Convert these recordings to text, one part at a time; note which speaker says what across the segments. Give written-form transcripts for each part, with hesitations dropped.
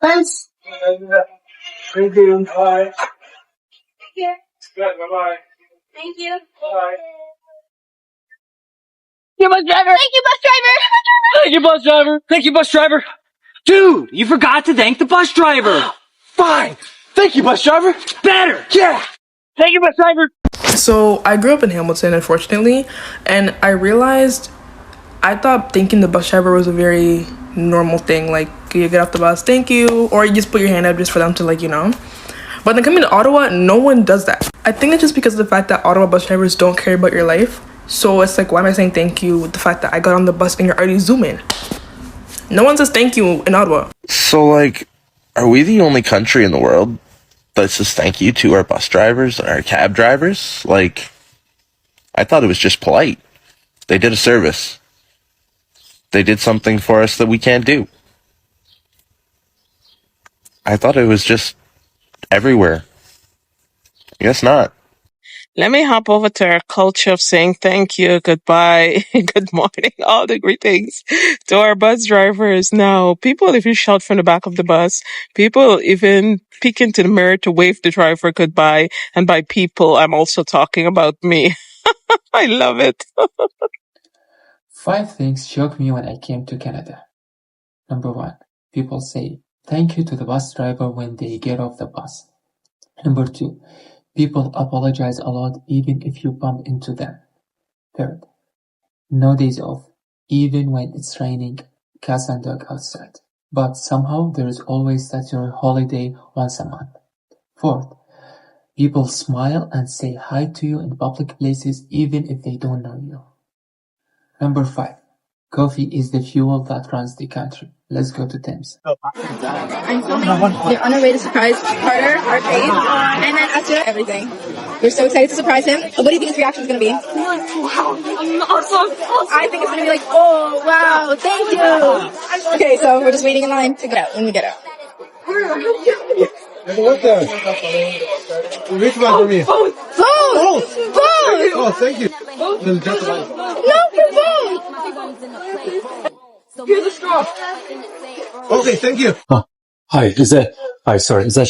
Speaker 1: Thanks.
Speaker 2: Thank you. Bye.
Speaker 1: Thank you.
Speaker 2: Good. Bye-bye.
Speaker 1: Thank you.
Speaker 2: Bye.
Speaker 3: Thank you, bus driver.
Speaker 1: Thank you, bus driver.
Speaker 3: Thank you, bus driver. Thank you, bus driver. Dude, you forgot to thank the bus driver.
Speaker 4: Fine. Thank you, bus driver.
Speaker 3: Better.
Speaker 4: Yeah.
Speaker 3: Thank you, bus driver.
Speaker 5: So I grew up in Hamilton, unfortunately, and I realized I thought thanking the bus driver was a very normal thing. Like, you get off the bus, thank you, or you just put your hand up just for them to, like, you know. But then coming to Ottawa, no one does that. I think it's just because of the fact that Ottawa bus drivers don't care about your life. So it's like, why am I saying thank you with the fact that I got on the bus and you're already zooming? No one says thank you in Ottawa.
Speaker 6: So, like, are we the only country in the world that says thank you to our bus drivers and our cab drivers? Like, I thought it was just polite. They did a service. They did something for us that we can't do. I thought it was just everywhere. I guess not.
Speaker 7: Let me hop over to our culture of saying thank you, goodbye, good morning, all the greetings to our bus drivers. Now, people even shout from the back of the bus. People even peek into the mirror to wave the driver goodbye. And by people, I'm also talking about me. I love it.
Speaker 8: 5 things shocked me when I came to Canada. Number 1. People say thank you to the bus driver when they get off the bus. Number 2. People apologize a lot even if you bump into them. Third. No days off, even when it's raining, cats and dog outside. But somehow there is always statutory holiday once a month. Fourth. People smile and say hi to you in public places even if they don't know you. Number 5. Coffee is the fuel that runs the country. Let's go to Thames.
Speaker 9: I'm filming. You're on our way to surprise Carter, our Faith, and then Esther, everything. We're so excited to surprise him. What do you think his reaction is going to be?
Speaker 3: Wow. I'm awesome.
Speaker 9: I think it's going to be like, oh, wow, thank you. Okay, so we're just waiting in line to get out when we get out.
Speaker 4: What the? Which one for me?
Speaker 9: Both!
Speaker 4: Oh, thank you.
Speaker 9: No, for both! Here's a straw.
Speaker 4: Okay, thank you.
Speaker 10: Oh, hi, is that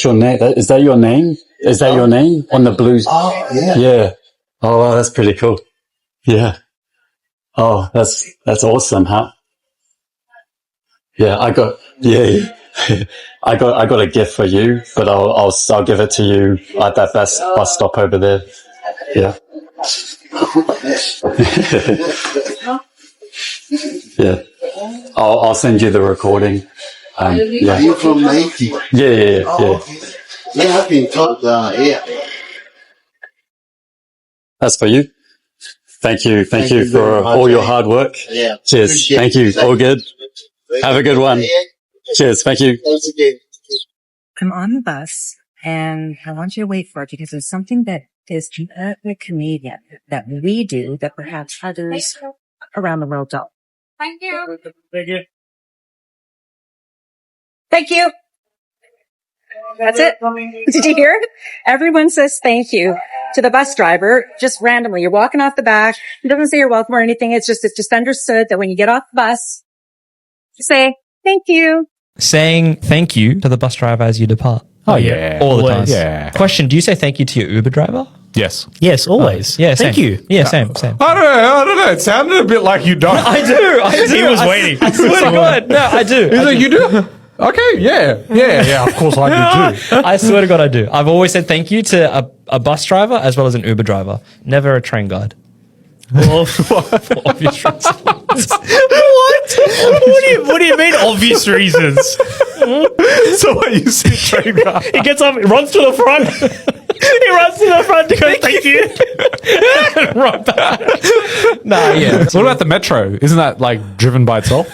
Speaker 10: your name? Is that your name? Is that your name on the blues?
Speaker 4: Oh, yeah.
Speaker 10: Yeah. Oh, wow, that's pretty cool. Yeah. Oh, that's awesome, huh? Yeah, I got a gift for you, but I'll give it to you at that bus stop over there. Yeah. Yeah. I'll send you the recording. Yeah.
Speaker 4: Are you from Nike?
Speaker 10: Yeah.
Speaker 4: Okay. Yeah, I've been taught here.
Speaker 10: That's for you. Thank you for all your hard work.
Speaker 4: Yeah.
Speaker 10: Cheers. Thank you. All good. Have a good one. Cheers. Thank you.
Speaker 11: I'm on the bus and I want you to wait for it because there's something that is a Canadian that we do that perhaps others around the world don't.
Speaker 1: Thank you.
Speaker 3: Thank you.
Speaker 11: Thank you. That's it. Did you hear it? Everyone says thank you to the bus driver just randomly. You're walking off the back. It doesn't say you're welcome or anything. It's just understood that when you get off the bus, you say thank you.
Speaker 12: Saying thank you to the bus driver as you depart.
Speaker 13: Oh, yeah.
Speaker 12: All the time.
Speaker 13: Yeah.
Speaker 12: Question, do you say thank you to your Uber driver?
Speaker 13: Yes.
Speaker 12: Yes, always. Yeah,
Speaker 13: Thank
Speaker 12: same.
Speaker 13: you.
Speaker 12: Yeah, same.
Speaker 13: I don't know. It sounded a bit like you don't.
Speaker 12: I do.
Speaker 13: He was waiting.
Speaker 12: I swear to God. No, I do.
Speaker 13: He's like, you do? Okay, yeah. Of course I do too.
Speaker 12: I swear to God I do. I've always said thank you to a bus driver as well as an Uber driver. Never a train guide. Well, for obvious reasons.
Speaker 13: What? What do you mean obvious reasons? So what, you see a train guy?
Speaker 12: He gets up, runs to the front. He runs to the front to go, thank you. Right back. Nah, yeah.
Speaker 13: What about the metro? Isn't that like driven by itself?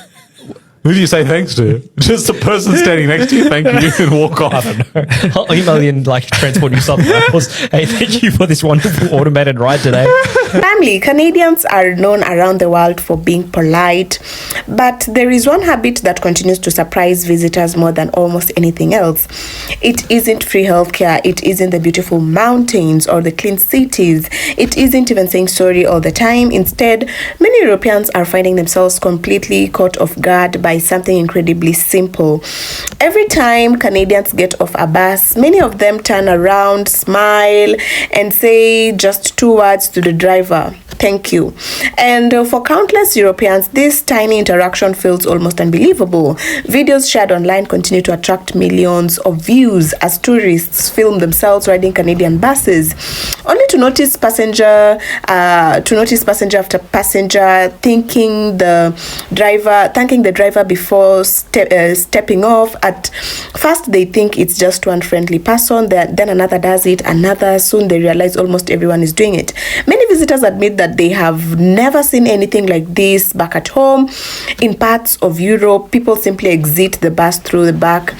Speaker 13: Who do you say thanks to? Just the person standing next to you, thank you, and walk off.
Speaker 12: I don't know. I'll email you in like Transport New South Wales. Hey, thank you for this wonderful automated ride today.
Speaker 14: Family, Canadians are known around the world for being polite, but there is one habit that continues to surprise visitors more than almost anything else. It isn't free healthcare, it isn't the beautiful mountains or the clean cities, it isn't even saying sorry all the time. Instead, many Europeans are finding themselves completely caught off guard by something incredibly simple. Every time Canadians get off a bus, many of them turn around, smile, and say just 2 words to the driver: thank you. And for countless Europeans, this tiny interaction feels almost unbelievable. Videos shared online continue to attract millions of views as tourists film themselves riding Canadian buses, only to notice passenger after passenger thanking the driver before stepping off. At first, they think it's just one friendly person, then another does it, another. Soon they realize almost everyone is doing it. Many visitors admit that they have never seen anything like this back at home. In parts of Europe, people simply exit the bus through the back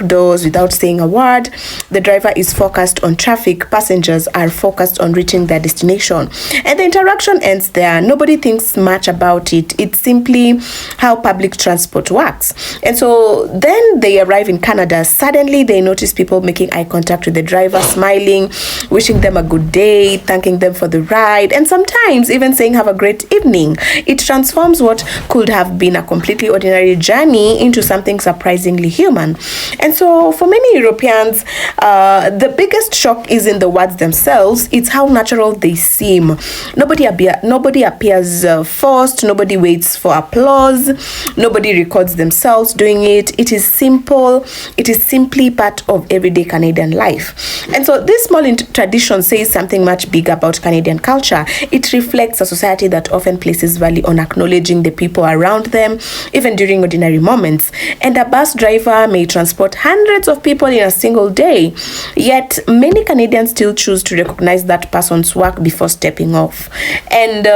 Speaker 14: doors without saying a word. The driver is focused on traffic, passengers are focused on reaching their destination, and the interaction ends there. Nobody thinks much about it. It's simply how public transport works. And so then they arrive in Canada. Suddenly they notice people making eye contact with the driver, smiling, wishing them a good day, thanking them for the ride, and sometimes even saying have a great evening. It transforms what could have been a completely ordinary journey into something surprisingly human. And so for many Europeans, the biggest shock isn't the words themselves, it's how natural they seem. Nobody appears forced, nobody waits for applause, nobody records themselves doing it. It is simple, it is simply part of everyday Canadian life. And so this small tradition says something much bigger about Canadian culture. It reflects a society that often places value on acknowledging the people around them, even during ordinary moments. And a bus driver may transport hundreds of people in a single day, yet many Canadians still choose to recognize that person's work before stepping off. And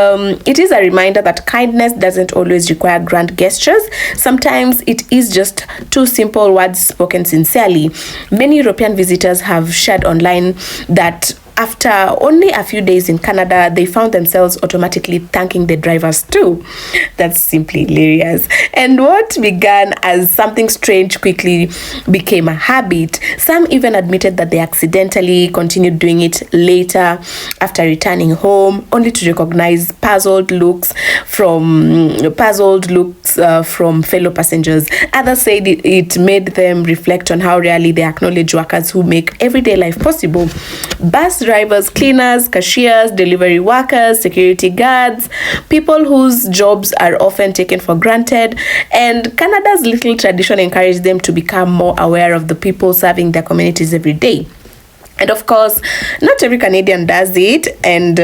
Speaker 14: it is a reminder that kindness doesn't always require grand gestures. Sometimes it is just two simple words spoken sincerely. Many European visitors have shared online that after only a few days in Canada, they found themselves automatically thanking the drivers too. That's simply hilarious. And what began as something strange quickly became a habit. Some even admitted that they accidentally continued doing it later after returning home, only to recognize puzzled looks from fellow passengers. Others said it made them reflect on how rarely they acknowledge workers who make everyday life possible. Bus drivers, cleaners, cashiers, delivery workers, security guards, people whose jobs are often taken for granted. And Canada's little tradition encouraged them to become more aware of the people serving their communities every day. And of course, not every Canadian does it, and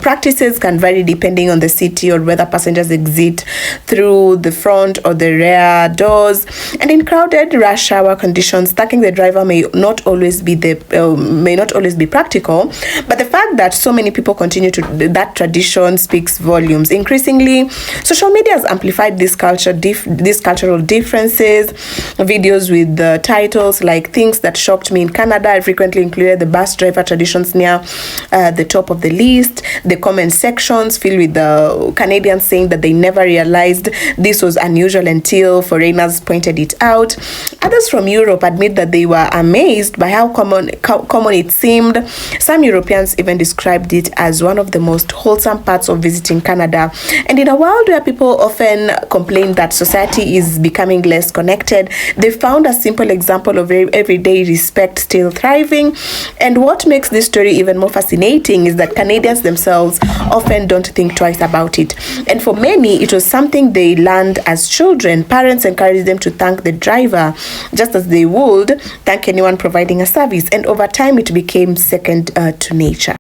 Speaker 14: practices can vary depending on the city or whether passengers exit through the front or the rear doors. And in crowded rush hour conditions, thanking the driver may not always be practical. But the fact that so many people continue to that tradition speaks volumes. Increasingly, social media has amplified these cultural differences. Videos with the titles like "Things That Shocked Me in Canada" frequently included the bus driver traditions near the top of the list. The comment sections filled with the Canadians saying that they never realized this was unusual until foreigners pointed it out. Others from Europe admit that they were amazed by how common it seemed. Some Europeans even described it as one of the most wholesome parts of visiting Canada. And in a world where people often complain that society is becoming less connected, they found a simple example of everyday respect still thriving. And what makes this story even more fascinating is that Canadians themselves often don't think twice about it. And for many, it was something they learned as children. Parents encouraged them to thank the driver just as they would thank anyone providing a service. And over time, it became second to nature.